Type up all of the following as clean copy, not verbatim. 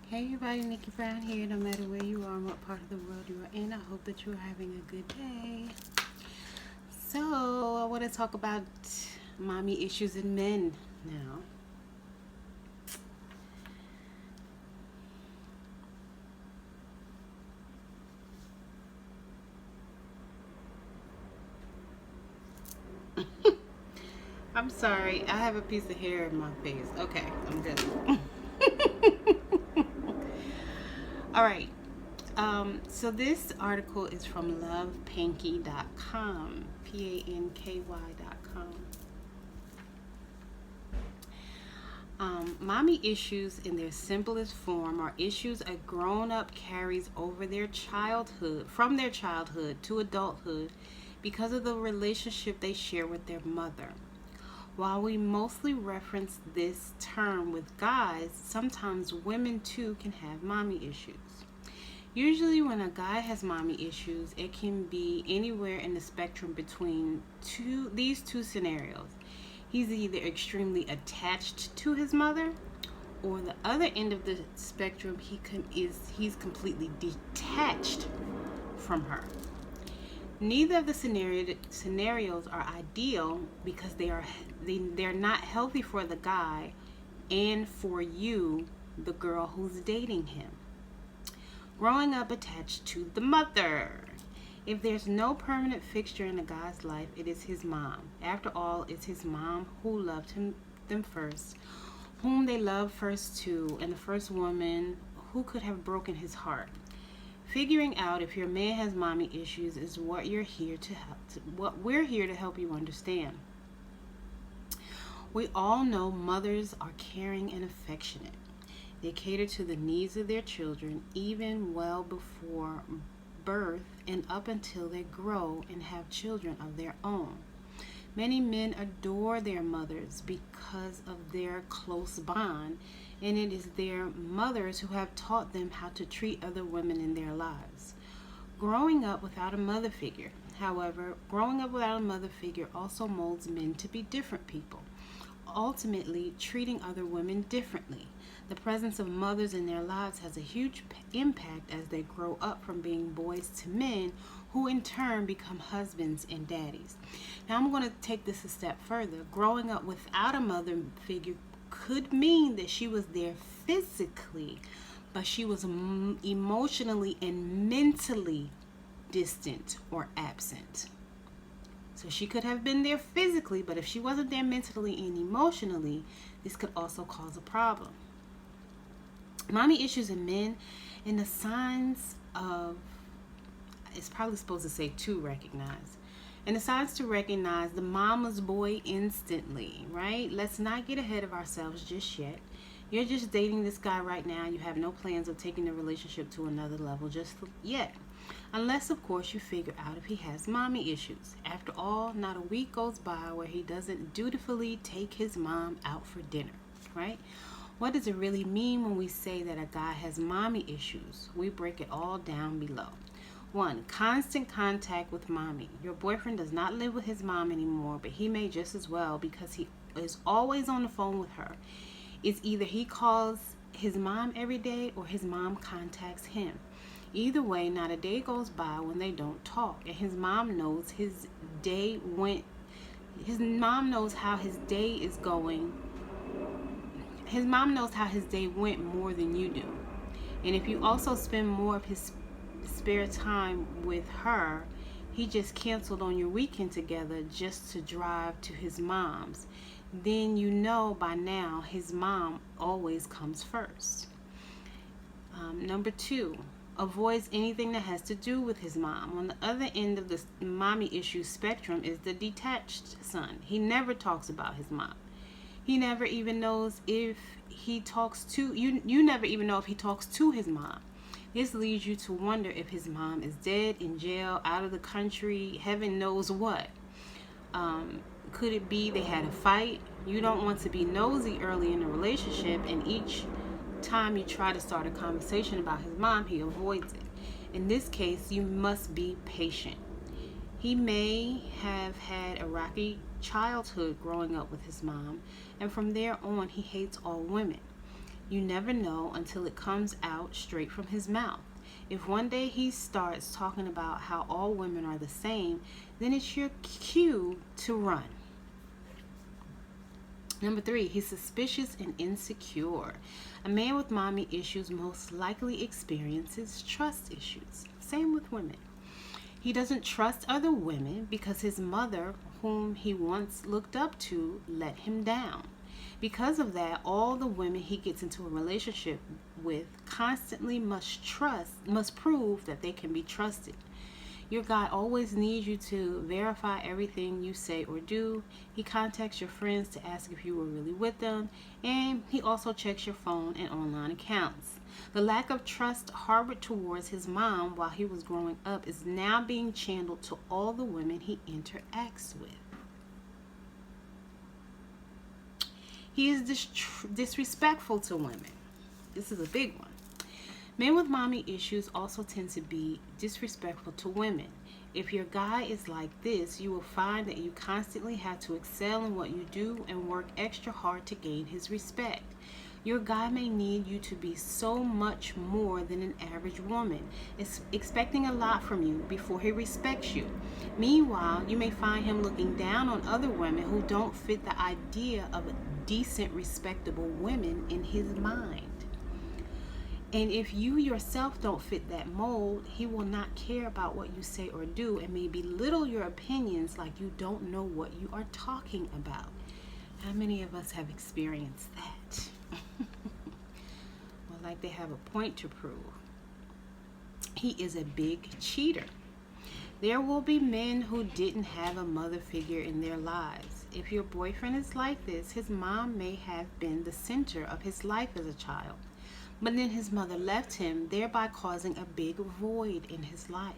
Hey everybody, Nikki Brown here. No matter where you are and what part of the world you are in, I hope that you are having a good day. So, I want to talk about mommy issues in men now. I'm sorry, I have a piece of hair in my face. Okay, I'm good. All right. So this article is from lovepanky.com, panky.com. Mommy issues in their simplest form are issues a grown-up carries over their childhood, from their childhood to adulthood because of the relationship they share with their mother. While we mostly reference this term with guys, sometimes women too can have mommy issues. Usually, when a guy has mommy issues, it can be anywhere in the spectrum between these two scenarios. He's either extremely attached to his mother, or the other end of the spectrum, he's completely detached from her. Neither of the scenarios are ideal because they're not healthy for the guy and for you, the girl who's dating him. Growing up attached to the mother. If there's no permanent fixture in a guy's life, it is his mom. After all, it's his mom who loved them first, whom they loved first too, and the first woman who could have broken his heart. Figuring out if your man has mommy issues is what we're here to help you understand. We all know mothers are caring and affectionate. They cater to the needs of their children even well before birth and up until they grow and have children of their own. Many men adore their mothers because of their close bond, and it is their mothers who have taught them how to treat other women in their lives. Growing up without a mother figure, however, growing up without a mother figure also molds men to be different people, ultimately treating other women differently. The presence of mothers in their lives has a huge impact as they grow up from being boys to men who in turn become husbands and daddies. Now I'm going to take this a step further. Growing up without a mother figure could mean that she was there physically, but she was emotionally and mentally distant or absent. So she could have been there physically, but if she wasn't there mentally and emotionally, this could also cause a problem. Mommy issues in men, and the signs of, it's probably supposed to say to recognize. And the signs to recognize the mama's boy instantly, right? Let's not get ahead of ourselves just yet. You're just dating this guy right now. You have no plans of taking the relationship to another level just yet. Unless, of course, you figure out if he has mommy issues. After all, not a week goes by where he doesn't dutifully take his mom out for dinner, right? What does it really mean when we say that a guy has mommy issues? We break it all down below. 1. Constant contact with mommy. Your boyfriend does not live with his mom anymore, but he may just as well because he is always on the phone with her. It's either he calls his mom every day or his mom contacts him. Either way, not a day goes by when they don't talk, and his mom knows his mom knows how his day is going. His mom knows how his day went more than you do. And if you also spend more of his spare time with her, he just canceled on your weekend together just to drive to his mom's, then you know by now his mom always comes first. Number 2, avoids anything that has to do with his mom. On the other end of the mommy issue spectrum is the detached son. He never talks about his mom. He never even knows if he talks to you never even know if he talks to his mom. This leads you to wonder if his mom is dead, in jail, out of the country, heaven knows what. Could it be they had a fight? You don't want to be nosy early in the relationship, and each time you try to start a conversation about his mom, he avoids it. In this case, you must be patient. He may have had a rocky childhood growing up with his mom, and from there on, he hates all women. You never know until it comes out straight from his mouth. If one day he starts talking about how all women are the same, then it's your cue to run. Number 3, he's suspicious and insecure. A man with mommy issues most likely experiences trust issues. Same with women. He doesn't trust other women because his mother, whom he once looked up to, let him down. Because of that, all the women he gets into a relationship with constantly must prove that they can be trusted. Your guy always needs you to verify everything you say or do. He contacts your friends to ask if you were really with them, and he also checks your phone and online accounts. The lack of trust harbored towards his mom while he was growing up is now being channeled to all the women he interacts with. He is disrespectful to women. This is a big one. Men with mommy issues also tend to be disrespectful to women. If your guy is like this, you will find that you constantly have to excel in what you do and work extra hard to gain his respect. Your guy may need you to be so much more than an average woman, expecting a lot from you before he respects you. Meanwhile, you may find him looking down on other women who don't fit the idea of decent, respectable women in his mind. And if you yourself don't fit that mold, he will not care about what you say or do and may belittle your opinions like you don't know what you are talking about. How many of us have experienced that? Well, like they have a point to prove. He is a big cheater. There will be men who didn't have a mother figure in their lives. If your boyfriend is like this, his mom may have been the center of his life as a child. But then his mother left him, thereby causing a big void in his life.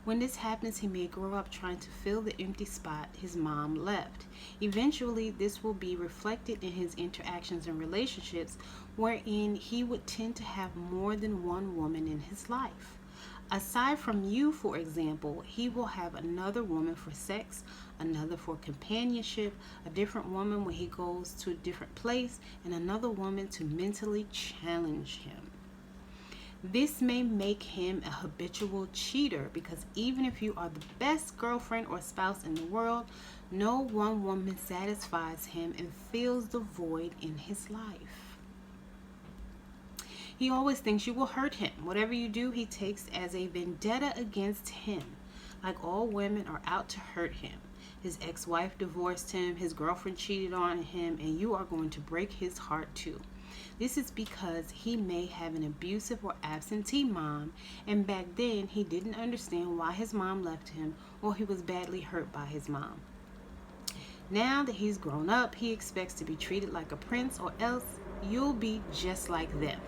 When this happens, he may grow up trying to fill the empty spot his mom left. Eventually, this will be reflected in his interactions and relationships, wherein he would tend to have more than one woman in his life. Aside from you, for example, he will have another woman for sex, another for companionship, a different woman when he goes to a different place, and another woman to mentally challenge him. This may make him a habitual cheater because even if you are the best girlfriend or spouse in the world, no one woman satisfies him and fills the void in his life. He always thinks you will hurt him. Whatever you do, he takes as a vendetta against him. Like all women are out to hurt him. His ex-wife divorced him, his girlfriend cheated on him, and you are going to break his heart too. This is because he may have an abusive or absentee mom, and back then he didn't understand why his mom left him, or he was badly hurt by his mom. Now that he's grown up, he expects to be treated like a prince, or else you'll be just like them.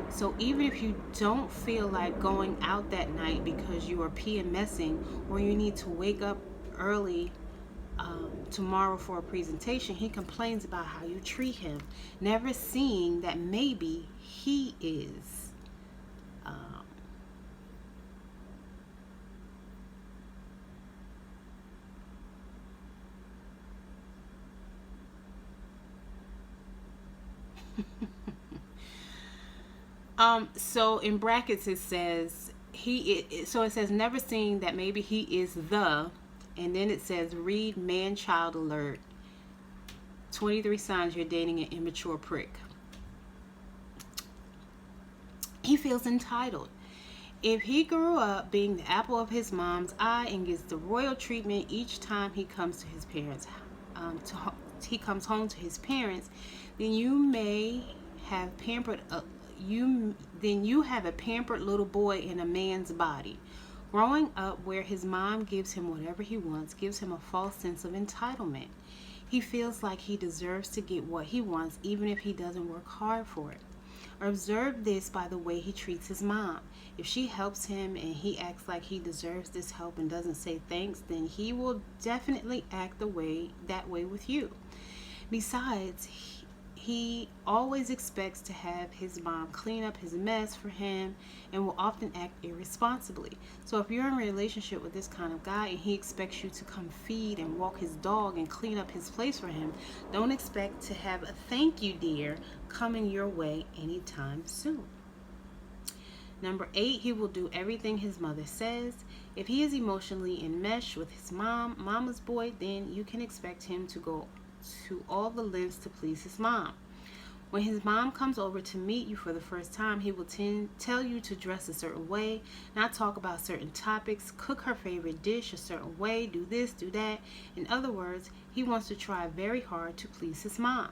So even if you don't feel like going out that night because you are PMSing or you need to wake up early tomorrow for a presentation, he complains about how you treat him, never seeing that maybe he is so in brackets it says it says never seeing that maybe he is the, and then it says read man child alert, 23 signs you're dating an immature prick. He feels entitled. If he grew up being the apple of his mom's eye and gets the royal treatment each time he comes to his parents, he comes home to his parents, then you may have you have a pampered little boy in a man's body. Growing up where his mom gives him whatever he wants gives him a false sense of entitlement. He feels like he deserves to get what he wants even if he doesn't work hard for it. Observe this by the way he treats his mom. If she helps him and he acts like he deserves this help and doesn't say thanks, then he will definitely act that way with you. Besides, He always expects to have his mom clean up his mess for him and will often act irresponsibly. So if you're in a relationship with this kind of guy and he expects you to come feed and walk his dog and clean up his place for him, don't expect to have a thank you, dear, coming your way anytime soon. Number 8, he will do everything his mother says. If he is emotionally enmeshed with his mama's boy, then you can expect him to go to all the lengths to please his mom. When his mom comes over to meet you for the first time, he will tell you to dress a certain way, not talk about certain topics, cook her favorite dish a certain way, do this, do that. In other words, he wants to try very hard to please his mom.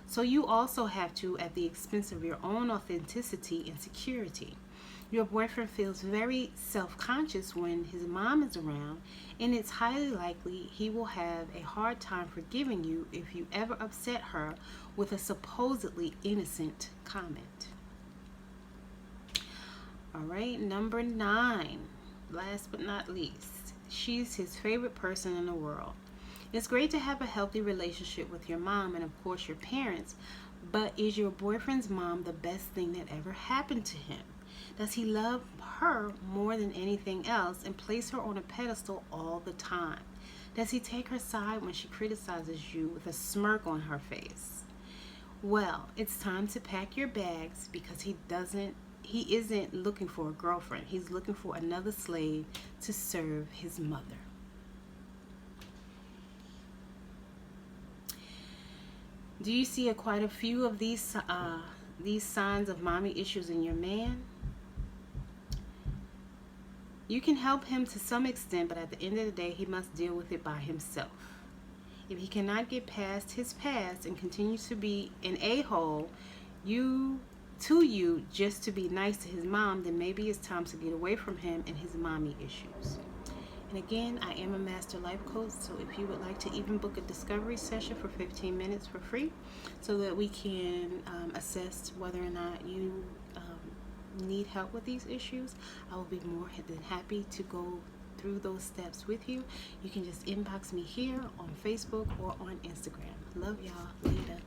So you also have to, at the expense of your own authenticity and security. Your boyfriend feels very self-conscious when his mom is around, and it's highly likely he will have a hard time forgiving you if you ever upset her with a supposedly innocent comment. All right, number 9, last but not least, she's his favorite person in the world. It's great to have a healthy relationship with your mom and, of course, your parents, but is your boyfriend's mom the best thing that ever happened to him? Does he love her more than anything else and place her on a pedestal all the time? Does he take her side when she criticizes you with a smirk on her face? Well, it's time to pack your bags because he isn't looking for a girlfriend. He's looking for another slave to serve his mother. Do you see quite a few of these signs of mommy issues in your man? You can help him to some extent, but at the end of the day, he must deal with it by himself. If he cannot get past his past and continues to be an a-hole you just to be nice to his mom, then maybe it's time to get away from him and his mommy issues. And again, I am a master life coach, so if you would like to even book a discovery session for 15 minutes for free so that we can assess whether or not you need help with these issues, I will be more than happy to go through those steps with you. You can just inbox me here on Facebook or on Instagram. Love y'all. Later.